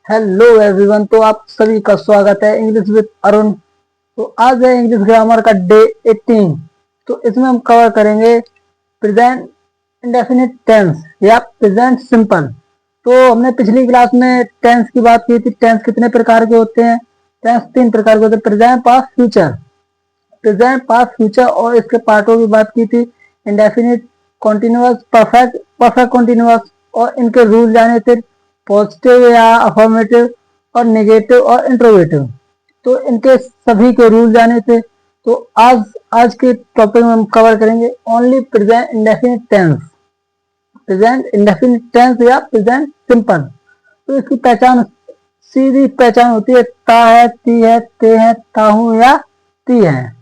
Hello everyone. तो आप सभी का स्वागत है इंग्लिश विद अरुण। तो आज है इंग्लिश ग्रामर का डे 18। तो इसमें हम कवर करेंगे प्रेजेंट इंडेफिनिट टेंस या प्रेजेंट सिंपल। तो हमने पिछली क्लास में टेंस की बात की थी। टेंस कितने प्रकार के होते हैं? टेंस 3 प्रकार के होते हैं, present, past, future. Present, past, future और इसके पार्टों की बात की थी। Indefinite, continuous, perfect, perfect continuous. और इनके रूल जाने थे, पॉजिटिव या अफर्मेटिव और नेगेटिव और इंट्रोवेटिव। तो इनके सभी के रूल जाने थे। तो आज आज के टॉपिक में हम कवर करेंगे only present indefinite tense, present indefinite tense या प्रेजेंट सिंपल। तो इसकी पहचान, सीधी पहचान होती है, ता है, ती है, ते है, ताहू या ती है।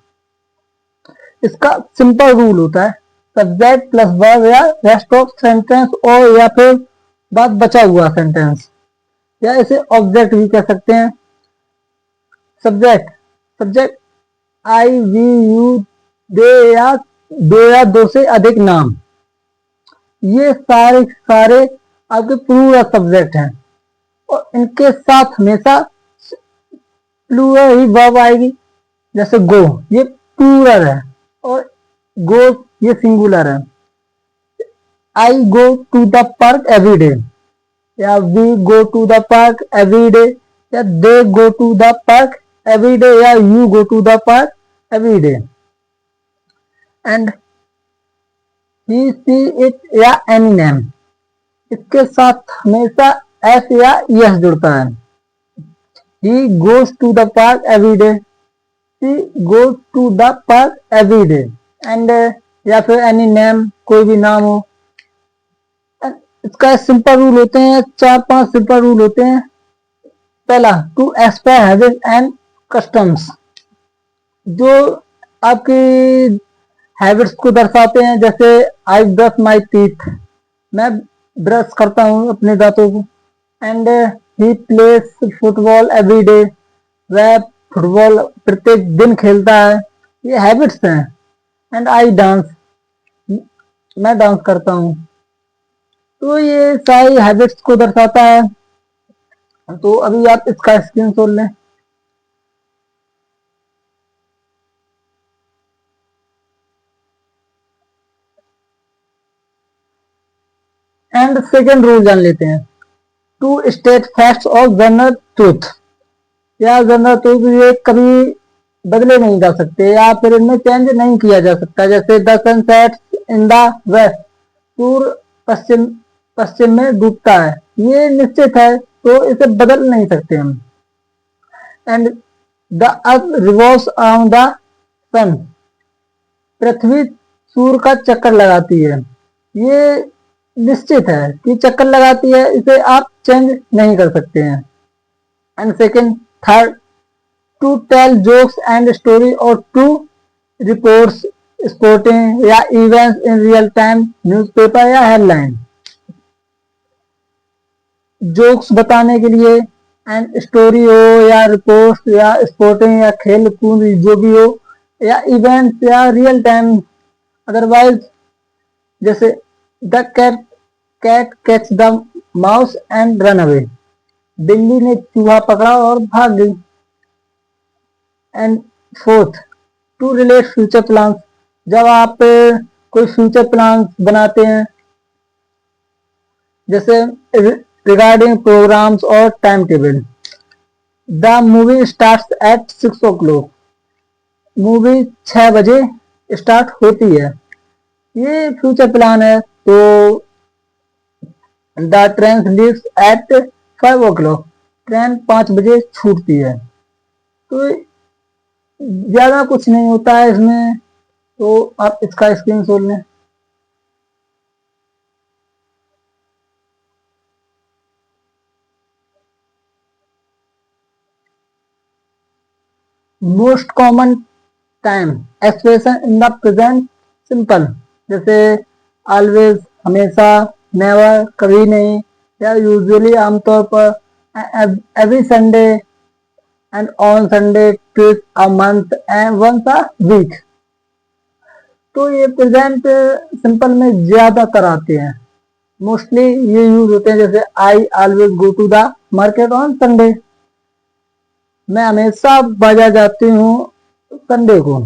इसका सिंपल रूल होता है सब्जेक्ट प्लस वर्ब या रेस्ट ऑफ सेंटेंस, और या फिर बात बचा हुआ सेंटेंस, या इसे ऑब्जेक्ट भी कह सकते हैं। Subject, subject I, we, you, they या दो से अधिक नाम, ये सारे सारे आपके प्लूरल सब्जेक्ट हैं। और इनके साथ हमेशा प्लूरल ही वर्ब आएगी। जैसे गो, ये प्लूरल है, और गो ये सिंगुलर है। I go to the park every day, या we go to the park every day, या they go to the park every day, या you go to the park every day. And he, she, it या any name, इसके साथ हमेशा s या es जुड़ता है। He goes to the park every day, she goes to the park every day. And या फिर एनी नेम, कोई भी नाम हो। इसका सिंपल रूल होते हैं, 4-5 सिंपल रूल होते हैं। पहला, to expire habit and customs, जो आपकी हैबिट्स को दर्शाते हैं। जैसे आई ब्रश माई टीथ, मैं ब्रश करता हूँ अपने दांतों को। And he plays football every day, वह फुटबॉल प्रत्येक दिन खेलता है। ये हैबिट्स हैं। एंड आई डांस, मैं डांस करता हूँ। तो ये सारी हैबिट्स को दर्शाता है। तो अभी आप इसका स्क्रीनशॉट लें। एंड सेकेंड रूल जान लेते हैं, टू स्टेट फैक्ट्स और जनरल ट्रूथ, या जनरल ट्रूथ ये कभी बदले नहीं जा सकते, या फिर इनमें चेंज नहीं किया जा सकता। जैसे the sun sets in the west, सूर्य पश्चिम पश्चिम में डूबता है, ये निश्चित है, तो इसे बदल नहीं सकते हम। And the earth revolves around the sun, पृथ्वी सूर्य का चक्कर लगाती है, ये निश्चित है कि चक्कर लगाती है, इसे आप चेंज नहीं कर सकते हैं। And second, third, to tell jokes and story और टू रिपोर्ट्स स्पोर्टिंग या events in real time newspaper या हेडलाइन, जोक्स बताने के लिए, एंड स्टोरी हो या रिपोर्ट्स या स्पोर्टिंग या खेल कूद जो भी हो, या इवेंट्स या रियल टाइम। अदरवाइज जैसे the cat cat catch the mouse and run away, बिल्ली ने चूहा पकड़ा और भाग गई। And fourth, to relate future plans, जब आप कोई फ्यूचर प्लान बनाते हैं, जैसे रिगार्डिंग प्रोग्राम्स और time table. The movie start at 6 o'clock, movie 6 बजे स्टार्ट होती है, ये फ्यूचर प्लान है। तो the train leaves eight 5 o'clock, train 5 बजे छूटती है। तो ज्यादा कुछ नहीं होता है इसमें, तो आप इसका स्क्रीनशॉट लें। Most common time expression in the present simple, जैसे ऑलवेज, हमेशा, नेवर, कभी नहीं, या यूजुअली, आमतौर पर, every Sunday, and on Sunday, twice a month and once a week. तो ये प्रेजेंट सिंपल में ज्यादातर आते हैं। मोस्टली ये यूज होते हैं, जैसे I always go to the market on Sunday, मैं हमेशा बाजार जाती हूँ संडे को।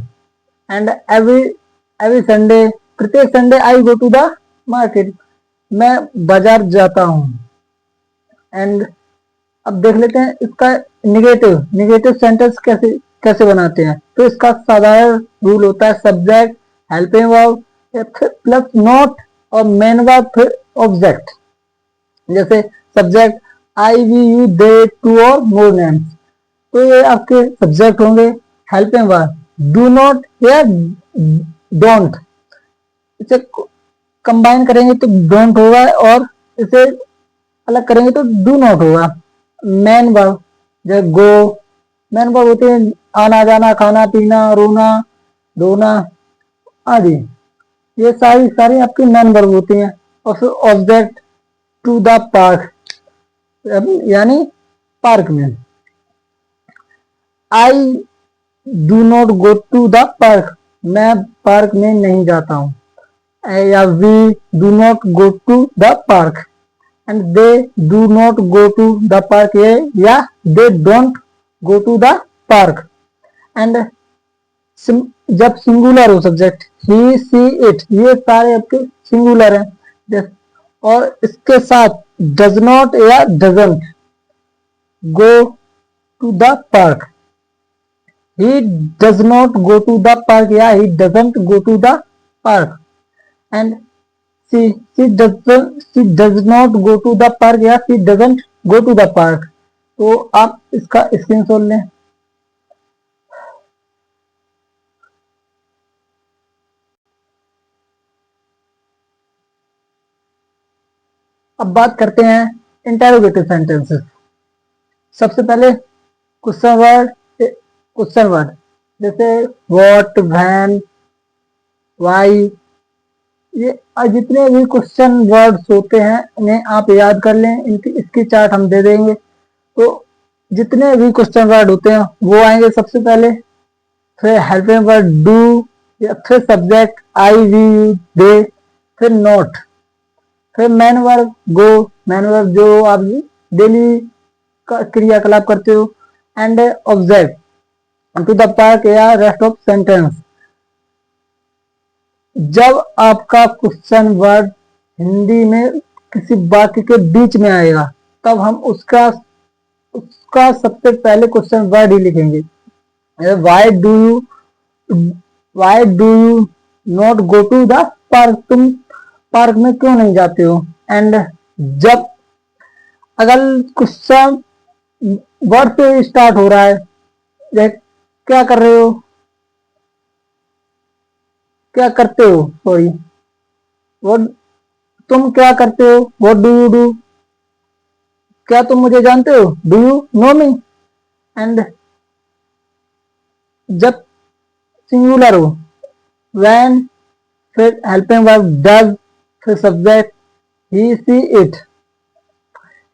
एंड एवरी एवरी संडे, प्रत्येक Sunday I go to the market, मैं बाजार जाता हूँ। एंड अब देख लेते हैं इसका निगेटिव निगेटिव सेंटेंस कैसे कैसे बनाते हैं। तो इसका साधारण रूल होता है subject, helping verb plus not और मेन वर्ब फिर ऑब्जेक्ट। जैसे subject I we you they two और मोर नेम्स, तो ये आपके सब्जेक्ट होंगे। हेल्पिंग वर्ब डू नॉट या डोंट, इसे कंबाइन करेंगे तो डोंट होगा और इसे अलग करेंगे तो डू नॉट होगा। मेन वर्ब जैसे गो, मेन वर्ब होते हैं आना जाना, खाना पीना, रोना धोना आदि, ये सारी सारी आपकी मेन वर्ब होती हैं। और फिर ऑब्जेक्ट टू द पार्क, यानी पार्क में। I do not go to the park, मैं पार्क में नहीं जाता हूँ। या we do not go to the park and they do not go to the park, या they don't go to the park. And जब singular हो subject he she it, ये सारे आपके सिंगुलर हैं। और इसके साथ डज नॉट या doesn't go to the park, he does not go to the park या he doesn't go to the park. And she does not go to the park या she doesn't go to the park। तो आप इसका screenshot लें। अब बात करते हैं इंटेरोगेटिव सेंटेंसेस। सबसे पहले क्वेश्चन वर्ड जैसे व्हाट, व्हेन, व्हाई, ये जितने भी क्वेश्चन वर्ड्स होते हैं इन्हें आप याद कर लें, इनकी इसकी चार्ट हम दे देंगे। तो जितने भी क्वेश्चन वर्ड होते हैं वो आएंगे सबसे पहले, फिर हेल्पिंग वर्ड डू, फिर subject I we you they, फिर नॉट, फिर main verb go, main verb जो आप डेली क्रियाकलाप करते हो, and object to the park या रेस्ट ऑफ सेंटेंस। जब आपका क्वेश्चन वर्ड हिंदी में किसी वाक्य के बीच में आएगा तब हम उसका उसका सबसे पहले क्वेश्चन वर्ड ही लिखेंगे। Why do you not go to the park, तुम पार्क में क्यों नहीं जाते हो। एंड जब अगर क्वेश्चन वर्ड से स्टार्ट हो रहा है, क्या कर रहे हो, क्या करते हो, सॉरी वो तुम क्या करते हो, व्हाट डू यू डू, क्या तुम मुझे जानते हो, do you know me. And जब सिंगुलर हो व्हेन, फिर हेल्पिंग वर्ब डज, फिर सब्जेक्ट ही सी इट,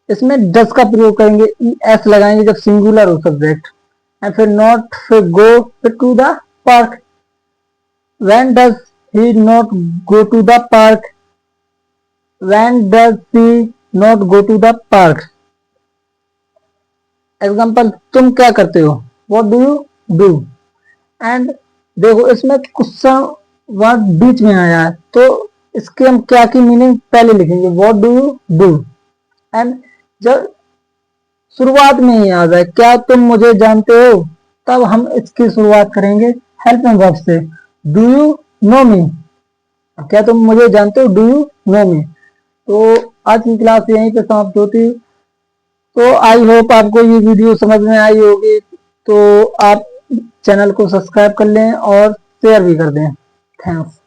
इसमें डज का प्रयोग करेंगे, ई एस लगाएंगे जब सिंगुलर हो सब्जेक्ट। एंड फिर नॉट, फिर गो, फिर to the park. When does he not go to the park? When does she not go to the park? Example, तुम क्या करते हो, what do you do। And देखो इसमें क्वेश्चन वर्ड बीच में आया है तो इसके हम क्या की मीनिंग पहले लिखेंगे, what do you do। And जब शुरुआत में ही आ जाए क्या तुम मुझे जानते हो, तब हम इसकी शुरुआत करेंगे हेल्पिंग वर्ब से, डू यू नो मी, क्या तुम मुझे जानते हो, डू यू नो मी। तो आज की क्लास यहीं पे समाप्त होती। तो आई होप आपको ये वीडियो समझ में आई होगी, तो आप चैनल को सब्सक्राइब कर लें और शेयर भी कर दें। थैंक्स।